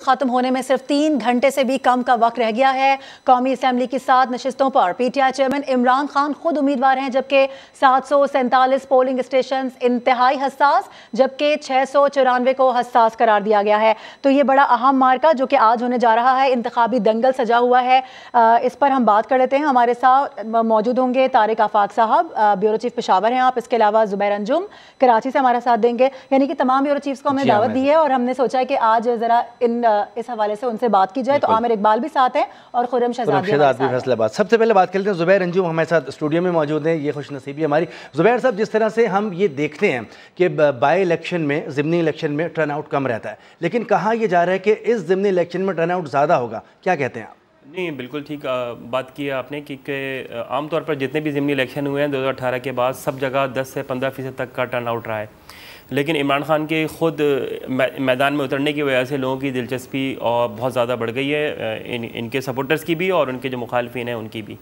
खत्म होने में सिर्फ 3 घंटे से भी कम का वक्त रह गया है। कौमी असम्बली की 7 नशिस्तों पर PTI चेयरमैन इमरान खान खुद उम्मीदवार हैं, जबकि 747 पोलिंग स्टेशन इंतहाई हसास, जबकि 694 को हसास करार दिया गया है। तो ये बड़ा अहम मार्का जो कि आज होने जा रहा है, इंतखाबी दंगल सजा हुआ है। इस पर हम बात कर लेते हैं। हमारे साथ मौजूद होंगे तारिक आफाक साहब, ब्यूरो चीफ पेशावर हैं आप। इसके अलावा जुबैर अंजुम कराची से हमारा साथ देंगे। यानी कि तमाम ब्यूरो चीफ्स को हमने दावत दी है और हमने सोचा है कि आज जरा इस हवाले से उनसे बात की जाए। तो आमिर इकबाल भी साथ हैं और खुर्रम शहजाद भी फैसलाबाद। सबसे पहले बात कर लेते हैं, जुबैर अंजुम हमारे साथ स्टूडियो में मौजूद हैं। ये खुशनसीबी हमारी। जुबैर साहब, जिस तरह से हम ये देखते हैं कि बाई इलेक्शन में, ज़िमनी इलेक्शन में टर्न आउट कम रहता है, लेकिन कहा यह जा रहा है कि इस ज़िमनी इलेक्शन में टर्न आउट ज़्यादा होगा, क्या कहते हैं आप? नहीं, बिल्कुल ठीक बात की है आपने कि आमतौर पर जितने भी ज़िमनी इलेक्शन हुए हैं 2018 के बाद सब जगह 10 से 15% तक का टर्न आउट रहा है। लेकिन इमरान खान के ख़ुद मैदान में उतरने की वजह से लोगों की दिलचस्पी और बहुत ज़्यादा बढ़ गई है, इनके सपोर्टर्स की भी और उनके जो मुखालफिन हैं उनकी भी।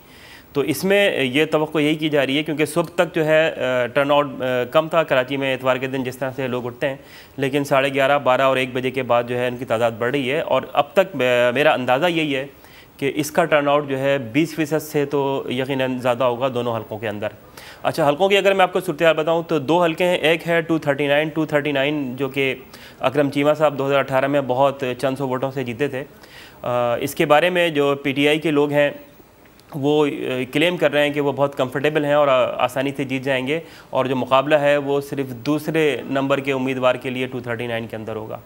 तो इसमें ये तवक्को यही की जा रही है, क्योंकि सुबह तक जो है टर्न आउट कम था कराची में इतवार के दिन जिस तरह से लोग उठते हैं, लेकिन 11:30, 12 और 1 बजे के बाद जो है उनकी तादाद बढ़ रही है। और अब तक मेरा अंदाज़ा यही है कि इसका टर्न आउट जो है 20% से तो यकीनन ज़्यादा होगा दोनों हलकों के अंदर। अच्छा, हलकों की अगर मैं आपको सूरत हाल बताऊँ तो 2 हलके हैं। एक है 239 जो कि अकरम चीमा साहब 2018 में बहुत चंद सौ वोटों से जीते थे। इसके बारे में जो PTI के लोग हैं वो क्लेम कर रहे हैं कि वो बहुत कंफर्टेबल हैं और आसानी से जीत जाएंगे, और जो मुकाबला है वो सिर्फ दूसरे नंबर के उम्मीदवार के लिए 239 के अंदर होगा।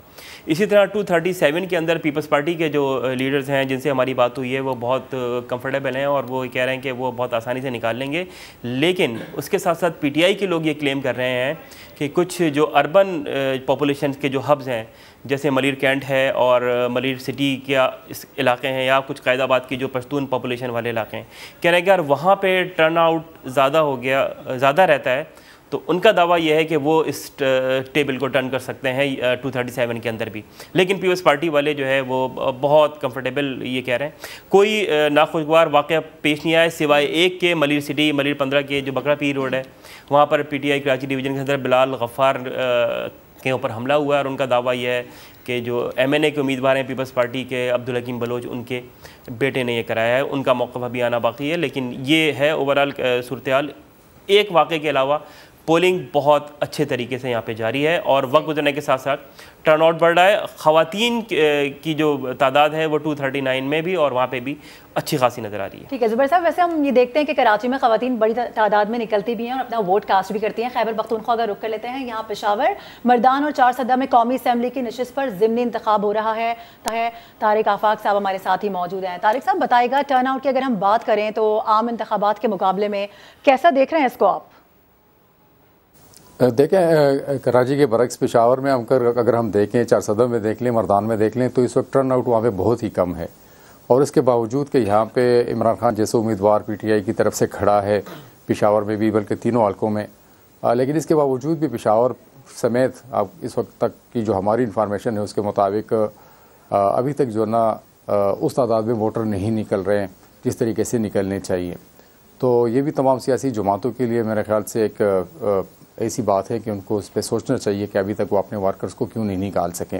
इसी तरह 237 के अंदर पीपल्स पार्टी के जो लीडर्स हैं जिनसे हमारी बात हुई है वो बहुत कंफर्टेबल हैं और वो कह रहे हैं कि वो बहुत आसानी से निकाल लेंगे। लेकिन उसके साथ साथ PTI के लोग ये क्लेम कर रहे हैं कि कुछ जो अर्बन पॉपुलेशन के जो हब्स हैं, जैसे मलिर कैंट है और मलिर सिटी के इस इलाके हैं, या कुछ कैदाबाद की जो पश्तून पॉपुलेशन वाले इलाके हैं, कह रहे हैं कि यार वहाँ पे टर्न आउट ज़्यादा रहता है। तो उनका दावा यह है कि वो इस टेबल को टर्न कर सकते हैं 237 के अंदर भी। लेकिन पीपल्स पार्टी वाले जो है वो बहुत कंफर्टेबल ये कह रहे हैं। कोई नाखुशगवार वाक़या पेश नहीं आया सिवाय एक के मलिर सिटी, मलिर 15 के जो बकरा पीर रोड है, वहाँ पर PTI कराची डिवीज़न के अंदर बिलाल गफ़ार के ऊपर हमला हुआ है। और उनका दावा यह है कि जो MNA के उम्मीदवार हैं पीपल्स पार्टी के अब्दुल हकीम बलोच, उनके बेटे ने यह कराया है। उनका मौक़िफ़ अभी आना बाकी है, लेकिन ये है ओवरऑल सूरत हाल। एक वाक़े के अलावा पोलिंग बहुत अच्छे तरीके से यहाँ पे जारी है और वक्त गुजरने के साथ साथ टर्न आउट बढ़ रहा है। ख़वातीन की जो तादाद है वो 239 में भी और वहाँ पे भी अच्छी खासी नज़र आ रही है। ठीक है जुबैर साहब, वैसे हम ये देखते हैं कि कराची में ख़वातीन बड़ी तादाद में निकलती भी हैं और अपना वोट कास्ट भी करती हैं। खैबर पख्तूनख्वा का रुख कर लेते हैं। यहाँ पेशावर, मर्दान और 4 सदा में कौमी असम्बली की नशिस्त पर ज़िमनी इंतखाब हो रहा है। तारिक आफाक साहब हमारे साथ ही मौजूद हैं। तारिक साहब बताइएगा, टर्न आउट की अगर हम बात करें तो आम इंतखाबात के मुकाबले में कैसा देख रहे हैं इसको आप? देखें, कराची के बरक्स पेशावर में अगर हम देखें, 4 सदर में देख लें, मर्दान में देख लें, तो इस वक्त टर्न आउट वहाँ पे बहुत ही कम है। और इसके बावजूद कि यहाँ पे इमरान खान जैसे उम्मीदवार PTI की तरफ से खड़ा है पेशावर में भी, बल्कि तीनों हलकों में, लेकिन इसके बावजूद भी पेशावर समेत अब इस वक्त तक की जो हमारी इंफॉर्मेशन है उसके मुताबिक अभी तक जो ना उस तादाद में वोटर नहीं निकल रहे हैं जिस तरीके से निकलने चाहिए। तो ये भी तमाम सियासी जमातों के लिए मेरे ख्याल से एक ऐसी बात है कि उनको इस पर सोचना चाहिए कि अभी तक वो अपने वर्कर्स को क्यों नहीं निकाल सकें।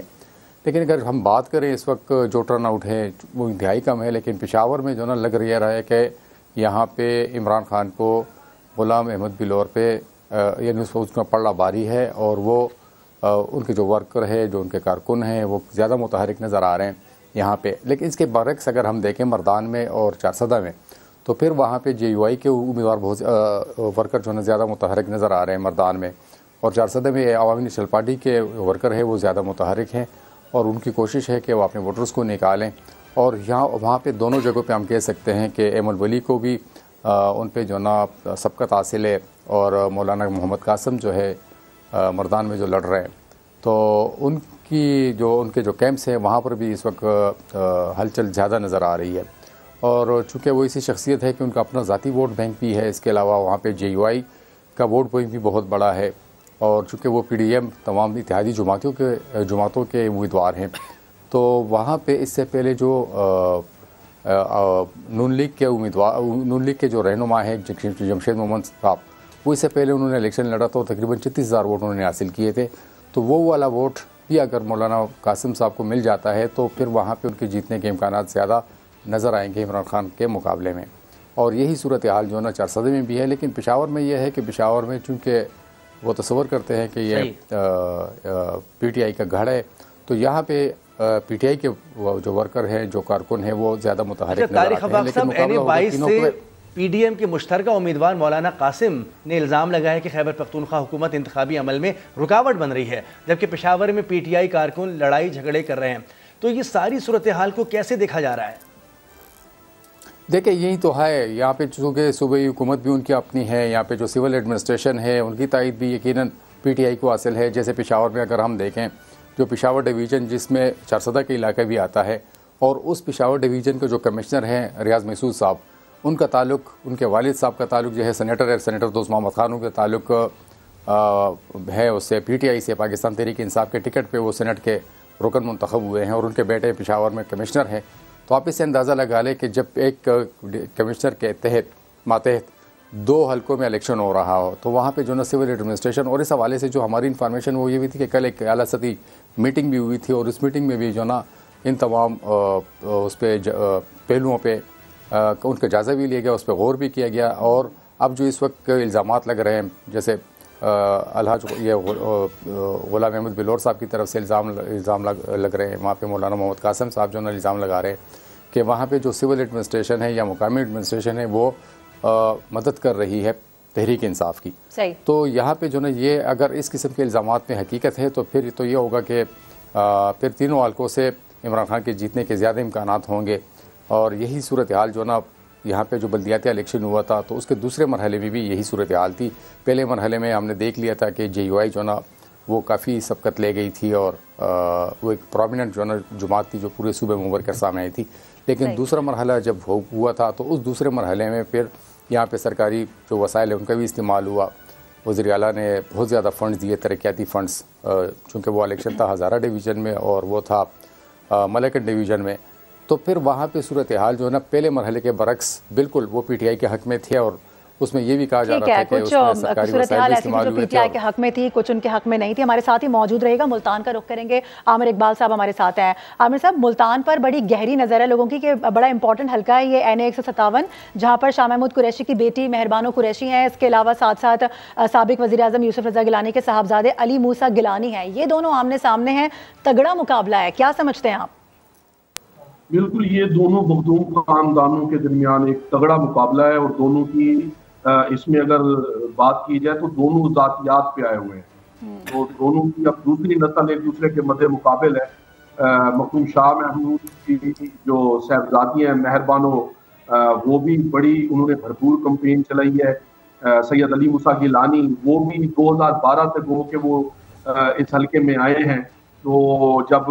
लेकिन अगर हम बात करें इस वक्त जो टर्न आउट है वो इंतहाई कम है, लेकिन पेशावर में जो ना लग रहा है कि यहाँ पे इमरान खान को गुलाम अहमद बिलौर पे यानी उसका पल्ला भारी है और वो उनके जो वर्कर है, जो उनके कारकुन हैं, वो ज़्यादा मुतहरिक नज़र आ रहे हैं यहाँ पे। लेकिन इसके बरक्स अगर हम देखें मर्दान में और 4 सदा में, तो फिर वहाँ पे JUI के उम्मीदवार बहुत वर्कर जो है ज़्यादा मुतहरिक नज़र आ रहे हैं मर्दान में, और 4 सदा में अवामी नेशनल पार्टी के वर्कर है वो ज़्यादा मुतहरिक हैं और उनकी कोशिश है कि वो अपने वोटर्स को निकालें। और यहाँ वहाँ पे दोनों जगहों पे हम कह सकते हैं कि एमल वली को भी उन पे जो ना सबकत हासिल है, और मौलाना मोहम्मद कासम जो है मर्दान में जो लड़ रहे हैं, तो उनके जो कैंप्स हैं वहाँ पर भी इस वक्त हलचल ज़्यादा नज़र आ रही है। और चूँकि वो ऐसी शख्सियत है कि उनका अपना ज़ाती वोट बैंक भी है, इसके अलावा वहाँ पे JUI का वोट बैंक भी बहुत बड़ा है, और चूँकि वो PDM तमाम इत्तेहादी जमातों के उम्मीदवार हैं, तो वहाँ पे इससे पहले जो नून लीग के जो रहनुमा है जमशेद मोहम्मद साहब, वो इससे पहले उन्होंने इलेक्शन लड़ा तो तकरीबन 36,000 वोट उन्होंने हासिल किए थे। तो वो वाला वोट भी अगर मौलाना कासिम साहब को मिल जाता है तो फिर वहाँ पे उनके जीतने के इम्कान ज़्यादा नज़र आएंगे इमरान खान के मुकाबले में। और यही सूरत हाल जो है ना 4 सदे में भी है। लेकिन पेशावर में यह है कि पेशावर में चूँकि वो तस्वर करते हैं कि ये PTI का गढ़ है, तो यहाँ पे PTI के जो वर्कर हैं, जो कारकुन हैं, वो ज़्यादा मुतहरिक नज़र आते हैं। लेकिन मुकाबला PDM के मुश्तरका उम्मीदवार मौलाना कासिम ने इल्ज़ाम लगाया कि खैबर पख्तूनख्वा हुकूमत इंतखाबी अमल में रुकावट बन रही है, जबकि पेशावर में PTI कारकुन लड़ाई झगड़े कर रहे हैं। तो ये सारी सूरत हाल को कैसे देखा जा रहा है? देखिए यही तो है, यहाँ पे चूँकि सूबाई हुकूमत भी उनकी अपनी है, यहाँ पे जो सिविल एडमिनिस्ट्रेशन है उनकी तायद भी यकीनन PTI को हासिल है। जैसे पेशावर में अगर हम देखें, जो पेशावर डिवीज़न जिसमें 4 सदा के इलाका भी आता है, और उस पेशावर डिवीज़न के जो कमिश्नर हैं रियाज महसूद साहब, उनका ताल्लुक, उनके वालिद साहब का ताल्लुक जो है सेनेटर दोस्त मोहम्मद खान के ताल्लुक है उससे, PTI से। पाकिस्तान तहरीक इंसाफ के टिकट पे वो सेनेट के रुकन मुंतखब हुए हैं और उनके बेटे पेशावर में कमिश्नर हैं। तो आप इससे अंदाज़ा लगा लें कि जब एक कमिश्नर के मातहत 2 हलकों में इलेक्शन हो रहा हो, तो वहाँ पे जो ना सिविल एडमिनिस्ट्रेशन, और इस हवाले से जो हमारी इन्फॉर्मेशन वो ये भी थी कि कल एक आला सतही मीटिंग भी हुई थी, और उस मीटिंग में भी जो ना इन तमाम उस पर पहलुओं पर उनका जायज़ा भी लिया गया, उस पर गौर भी किया गया। और अब जो इस वक्त इल्ज़ामात लग रहे हैं, जैसे अलहाज ये गुलाम अहमद बिलोर साहब की तरफ से इल्ज़ाम लग रहे हैं, वहाँ पे मौलाना मोहम्मद कासिम साहब जो ना इल्ज़ाम लगा रहे हैं कि वहाँ पे जो सिविल एडमिनिस्ट्रेशन है या मुकामी एडमिनिस्ट्रेशन है वो मदद कर रही है तहरीक इंसाफ की। सही। तो यहाँ पे जो ना ये अगर इस किस्म के इल्ज़ामात में हकीकत है तो फिर तो ये होगा कि फिर तीनों हलकों से इमरान खान के जीतने के ज़्यादा इम्कानात होंगे। और यही सूरत हाल जो ना यहाँ पे जो बल्दियाती इलेक्शन हुआ था, तो उसके दूसरे मरहले में भी यही सूरत हाल थी। पहले मरहले में हमने देख लिया था कि JUI जो ना वो काफ़ी सबकत ले गई थी, और वो एक प्रोमिनेंट जो ना जुमात थी जो पूरे सूबे में उभर कर सामने आई थी। लेकिन दूसरा मरहला जब हुआ था, तो उस दूसरे मरहले में फिर यहाँ पे सरकारी जो वसाइल है उनका भी इस्तेमाल हुआ। वज़ीर आला ने बहुत ज़्यादा फ़ंड्स दिए, तरक्याती फ़ंड्स, चूँकि वो इलेक्शन था हज़ारा डिवीज़न में और वो था मलकट डिवीज़न में। तो फिर वहाँ पे सूरत हाल जो है ना पहले मरहले के बरक्स बिल्कुल वो PTI के हक़ में थे, और उसमें ये भी कहा जा रहा था कि उसमें सरकारी वसाइल इस्तेमाल हुए थे, PTI के हक़ में थी, कुछ उनके हक़ में नहीं थी। हमारे साथ ही मौजूद रहेगा, मुल्तान का रुख करेंगे, आमिर इकबाल साहब हमारे साथ हैं। आमिर साहब, मुल्तान पर बड़ी गहरी नज़र है लोगों की कि बड़ा इंपॉर्टेंट हल्का है ये NA 157, जहाँ पर शाह महमूद कुरैशी की बेटी मेहरबानो कुरैशी हैं। इसके अलावा साथ साथ साबिक वज़ीर आज़म यूसुफ रज़ा गिलानी के साहबजादे अली मूसा गिलानी हैं। ये दोनों आमने सामने हैं, तगड़ा मुकाबला है, क्या समझते हैं आप? बिल्कुल, ये दोनों मखदूम खानदानों के दरमियान एक तगड़ा मुकाबला है, और दोनों की इसमें अगर बात की जाए तो दोनों जातियात पे आए हुए हैं। तो दोनों की अब दूसरी नस्ल एक दूसरे के मद्दे मुकाबल है। मखदूम शाह महमूद की जो साहबजादी हैं मेहरबानो, वो भी बड़ी उन्होंने भरपूर कैंपेन चलाई है। सैयद अली मूसा गिलानी वो भी 2012 से गो के वो इस हल्के में आए हैं। तो जब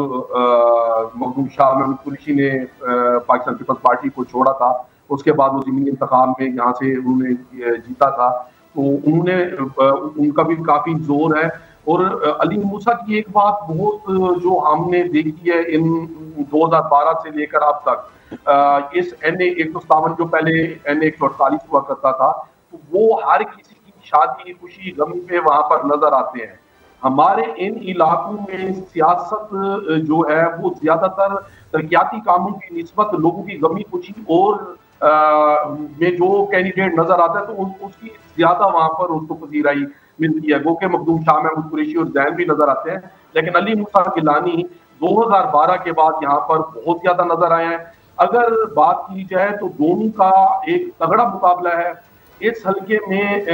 मखदूम शाह महमूद कुरैशी ने पाकिस्तान पीपल्स पार्टी को छोड़ा था, उसके बाद वो ज़मीनी इंतखाब में यहाँ से उन्होंने जीता था, तो उन्होंने उनका भी काफ़ी जोर है। और अली मूसा की एक बात बहुत जो हमने देखी है इन 2012 से लेकर अब तक, इस NA 157 जो पहले NA 148 हुआ करता था, तो वो हर किसी की शादी खुशी गमी पे वहाँ पर नजर आते हैं। हमारे इन इलाकों में सियासत जो है वो ज्यादातर तरक्याती कामों की निस्बत लोगों की गमी खुशी और में जो कैंडिडेट नजर आता है तो उसकी ज्यादा वहां पर उसको पजीराई मिलती है। गो के मखदूम शाह महमूद कुरैशी और जैन भी नजर आते हैं, लेकिन अली मूसा गिलानी 2012 के बाद यहाँ पर बहुत ज्यादा नजर आए हैं। अगर बात की जाए तो दोनों का एक तगड़ा मुकाबला है। इस हल्के में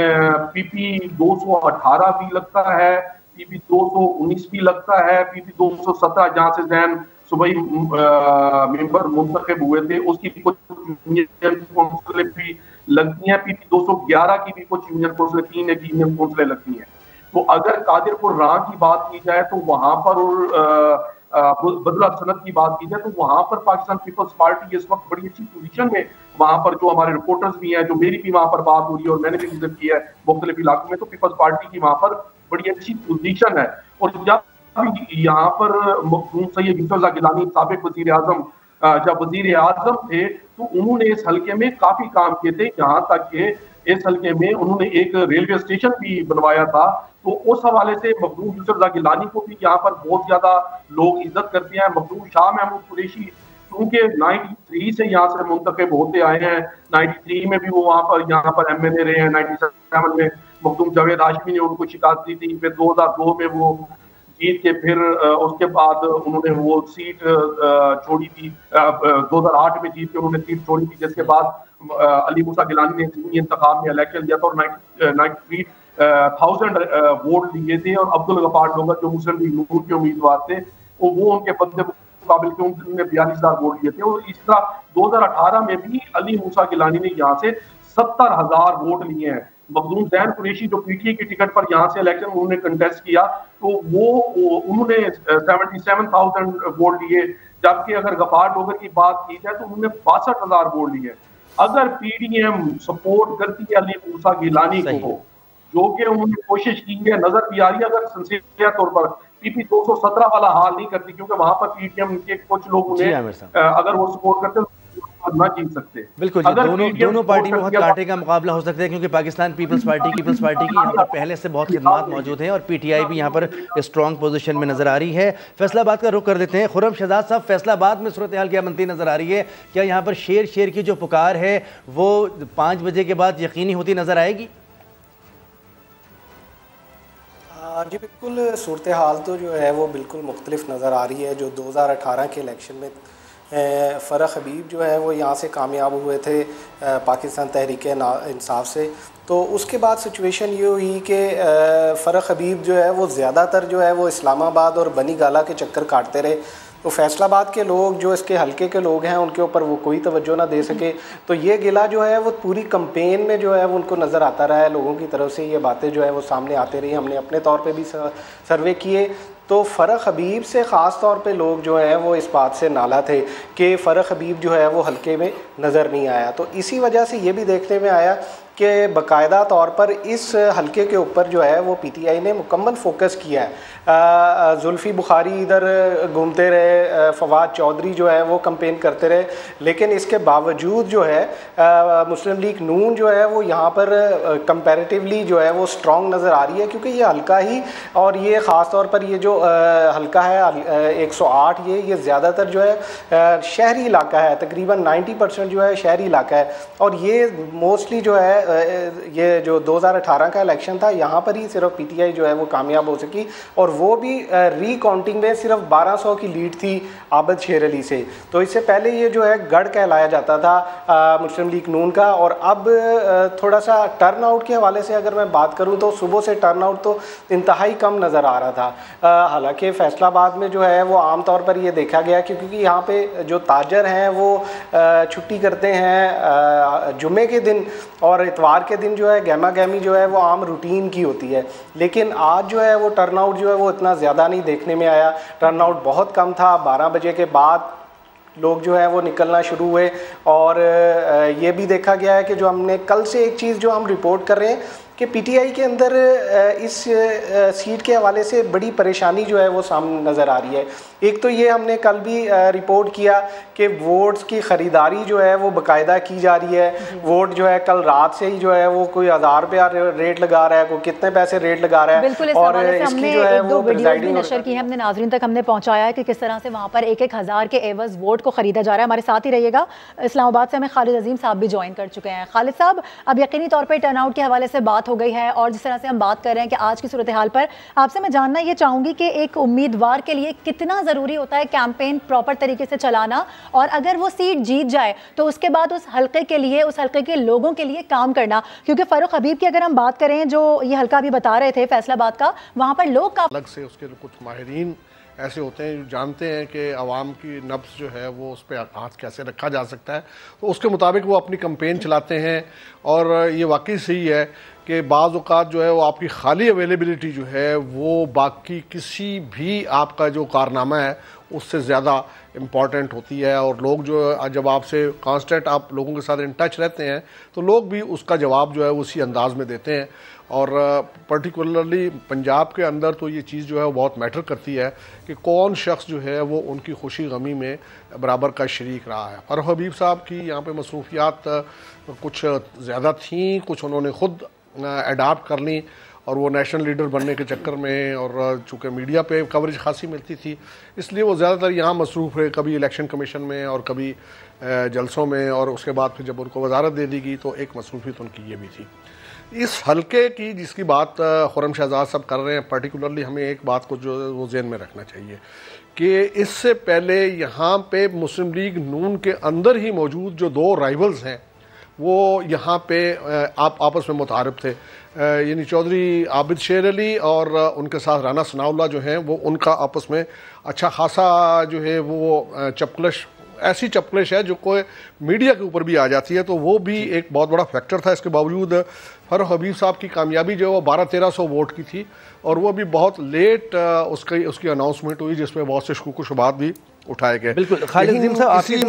PP 218 भी लगता है, PP 219 भी लगता है, PP 217 जहाँ से जैन सुबह मेंबर मुंतखब हुए थे उसकी कुछ यूनियन कौंसिलें भी लगती हैं। PP 211 की भी कुछ यूनियन कौंसिलें, 3 एक यूनियन कौंसिलें लगती हैं। तो अगर कादिरपुर राह की बात की जाए तो वहां पर, और बदला सनत की बात की जाए तो वहां पर पाकिस्तान पीपल्स पार्टी इस वक्त बड़ी अच्छी पोजीशन में, वहां पर जो हमारे रिपोर्टर्स भी हैं, जो मेरी भी वहां पर बात हो रही है और मैंने भी विजिट किया है मुख्तलिफ इलाकों में, तो पीपल्स पार्टी की वहां पर बड़ी अच्छी पोजीशन है। और जब यहाँ पर सैयद यूसुफ रज़ा गिलानी साबिक वज़ीर आज़म जब वज़ीर आज़म थे तो उन्होंने इस हल्के में काफी काम किए थे, यहाँ तक कि इस हल्के में उन्होंने एक रेलवे स्टेशन भी बनवाया था। तो उस हवाले से मखदूम यूसुफ गिलानी को भी यहाँ पर बहुत ज्यादा लोग इज्जत करते हैं। मखदूम शाह महमूद कुरैशी क्योंकि 93 से यहाँ से मुंतखब होते आए हैं, 93 में भी वो यहाँ पर MLA रहे हैं, 97 में मखदूम जावेद हाशमी ने उनको शिकायत दी थी, फिर 2002 में वो जीत के फिर उसके बाद उन्होंने वो सीट छोड़ी थी, 2008 में जीत के उन्होंने सीट छोड़ी थी, जिसके बाद अली मूसा गिलानी ने ज़िमनी इंतखाब में इलेक्शन दिया था और 93,000 वोट लिए थे और अब्दुल गफ्फार डोगर जो मुस्लिम लीग नून के उम्मीदवार थे वो उनके बदले मुकाबिल के उन्होंने 42,000 वोट लिए थे। और इस तरह 2018 में भी अली मूसा गिलानी ने यहाँ से 70,000 वोट लिए हैं। मखदूम जैन कुरैशी जो PTI की टिकट पर यहाँ से इलेक्शन उन्होंने कंटेस्ट किया तो उन्होंने 77,000 वोट लिए, जबकि अगर गफ्फार डोगर की बात की जाए तो उन्होंने 62,000 वोट लिए। अगर PDM सपोर्ट करती है अली मूसा गिलानी को, जो कि उन्होंने कोशिश की है, नजर भी आ रही है, अगर सिंसियर तौर पर PP 217 वाला हाल नहीं करती, क्योंकि वहां पर PDM के कुछ लोग उन्हें अगर वो सपोर्ट करते ना जीत सकते। बिल्कुल, दोनों पार्टी में बहुत कांटे का मुकाबला हो सकता है, क्योंकि पाकिस्तान पीपल्स पार्टी की यहाँ पर पहले से बहुत खिदमात मौजूद हैं और PTI भी यहाँ पर स्ट्रॉन्ग पोजीशन में नजर आ रही है। फैसलाबाद का रुख कर देते हैं। खुर्रम शहजाद साहब, फैसलाबाद में सूरत हाल क्या बनती नजर आ रही है? क्या यहाँ पर शेर की जो पुकार है वो 5 बजे के बाद यकीनी होती नजर आएगी? जी बिल्कुल, सूरत हाल तो जो है वो बिल्कुल मुख्तलिफ नज़र आ रही है। जो 2018 के इलेक्शन में फ़रख हबीब जो है वो यहाँ से कामयाब हुए थे पाकिस्तान तहरीक इंसाफ से, तो उसके बाद सिचुएशन ये हुई कि फ़रख हबीब जो है वो ज़्यादातर जो है वो इस्लामाबाद और बनी गाला के चक्कर काटते रहे। तो फैसलाबाद के लोग जो इसके हल्के के लोग हैं उनके ऊपर वो कोई तवज्जो ना दे सके, तो ये गिला जो है वो पूरी कंपेन में जो है वो उनको नज़र आता रहा है। लोगों की तरफ से ये बातें जो है वो सामने आते रही। हमने अपने तौर पे भी सर्वे किए तो फ़रख हबीब से ख़ास तौर पे लोग जो हैं वो इस बात से नाला थे कि फ़रख हबीब जो है वो हल्के में नज़र नहीं आया। तो इसी वजह से ये भी देखने में आया कि बाकायदा तौर पर इस हल्के के ऊपर जो है वो PTI ने मुकम्मल फोकस किया है। जुल्फ़ी बुखारी इधर घूमते रहे, फवाद चौधरी जो है वो कैंपेन करते रहे, लेकिन इसके बावजूद जो है मुस्लिम लीग नून जो है वो यहाँ पर कंपैरेटिवली जो है वो स्ट्रॉन्ग नज़र आ रही है, क्योंकि ये हल्का ही, और ये ख़ास तौर पर ये जो हल्का है 108 ये ज़्यादातर जो है शहरी इलाका है, तकरीबन 90% जो है शहरी इलाका है। और ये मोस्टली जो है ये जो 2018 का इलेक्शन था यहाँ पर ही सिर्फ PTI जो है वो कामयाब हो सकी, और वो भी रीकाउंटिंग में सिर्फ 1200 की लीड थी आबद शेर अली से। तो इससे पहले ये जो है गढ़ कहलाया जाता था मुस्लिम लीग नून का, और अब थोड़ा सा टर्न आउट के हवाले से अगर मैं बात करूँ तो सुबह से टर्न आउट तो इंतहाई कम नज़र आ रहा था। हालांकि फैसलाबाद में जो है वो आम तौर पर ये देखा गया क्योंकि यहाँ पे जो ताजर हैं वो छुट्टी करते हैं जुम्मे के दिन, और इतवार के दिन जो है गहमा गहमी जो है वो आम रूटीन की होती है। लेकिन आज जो है वो टर्नआउट जो है वो इतना ज़्यादा नहीं देखने में आया। टर्नआउट बहुत कम था। 12 बजे के बाद लोग जो है वो निकलना शुरू हुए, और ये भी देखा गया है कि जो हमने कल से एक चीज़ जो हम रिपोर्ट कर रहे हैं कि PTI के अंदर इस सीट के हवाले से बड़ी परेशानी जो है वो सामने नज़र आ रही है। एक तो ये हमने कल भी रिपोर्ट किया कि वोट्स की ख़रीदारी जो है वो बाकायदा की जा रही है। वोट जो है कल रात से ही जो है वो कोई 1000 रुपया रेट लगा रहा है, कोई कितने पैसे रेट लगा रहा है। बिल्कुल, इस हवाले से हमने एक दो वीडियोस भी नशर की है, हमने नाज़रीन तक हमने पहुँचाया है कि किस तरह से वहाँ पर 1-1 हज़ार के एवज़ वोट को ख़रीदा जा रहा है। हमारे साथ ही रहिएगा। इस्लामाबाद से हमें खालिद अजीम साहब भी ज्वाइन कर चुके हैं। खालिद साहब, अब यकीनी तौर पर टर्नआउट के हवाले से बात हो गई है, और जिस तरह से हम बात कर रहे हैं कि आज की सूरत हाल पर आपसे मैं जानना ये चाहूँगी कि एक उम्मीदवार के लिए कितना ज़रूरी होता है कैंपेन प्रॉपर तरीके से चलाना, और अगर वो सीट जीत जाए तो उसके बाद उस हल्के के लिए, उस हल्के के लोगों के लिए काम करना। क्योंकि फ़ारूक हबीब की अगर हम बात करें, जो ये हल्का भी बता रहे थे फैसलाबाद का, वहाँ पर लोग अलग से उसके कुछ माहिरीन ऐसे होते हैं जो जानते हैं कि आवाम की नब्ज़ जो है वो उस पर हाथ कैसे रखा जा सकता है, तो उसके मुताबिक वो अपनी कैंपेन चलाते हैं। और ये वाकई सही है कि बाज़ औक़ात जो है वो आपकी खाली अवेलेबिलिटी जो है वो बाकी किसी भी आपका जो कारनामा है उससे ज़्यादा इम्पॉर्टेंट होती है। और लोग जो जब आपसे कांस्टेंट आप लोगों के साथ इन टच रहते हैं तो लोग भी उसका जवाब जो है उसी अंदाज में देते हैं। और पर्टिकुलरली पंजाब के अंदर तो ये चीज़ जो है वो बहुत मैटर करती है कि कौन शख्स जो है वो उनकी खुशी गमी में बराबर का शरीक रहा है। फरह हबीब साहब की यहाँ पे मसरूफियात कुछ ज़्यादा थी, कुछ उन्होंने ख़ुद अडाप्ट कर ली और वो नेशनल लीडर बनने के चक्कर में, और चूँकि मीडिया पे कवरेज खासी मिलती थी इसलिए वो ज़्यादातर यहाँ मसरूफ़ रहे, कभी इलेक्शन कमीशन में और कभी जलसों में, और उसके बाद फिर जब उनको वजारत दे दी गई तो एक मसरूफियत उनकी ये भी थी। इस हल्के की जिसकी बात खुर्रम शहजाद साहब कर रहे हैं, पर्टिकुलरली हमें एक बात को जो वो ज़हन में रखना चाहिए कि इससे पहले यहाँ पे मुस्लिम लीग नून के अंदर ही मौजूद जो दो राइवल्स हैं वो यहाँ पे आप आपस में मुतारिफ थे, यानी चौधरी आबिद शेर अली और उनके साथ राना सनाउल्लाह जो हैं वो उनका आपस में अच्छा खासा जो है वो चपकलश, ऐसी चपकलिश है जो कोई मीडिया के ऊपर भी आ जाती है, तो वो भी एक बहुत बड़ा फैक्टर था। इसके बावजूद फरह हबीब साहब की कामयाबी जो है वो 1200-1300 वोट की थी और वो भी बहुत लेट उसकी अनाउंसमेंट हुई जिसमें बहुत से शुकुर शुबात भी उठाए गए। बिल्कुल खालिद अजीम साहब,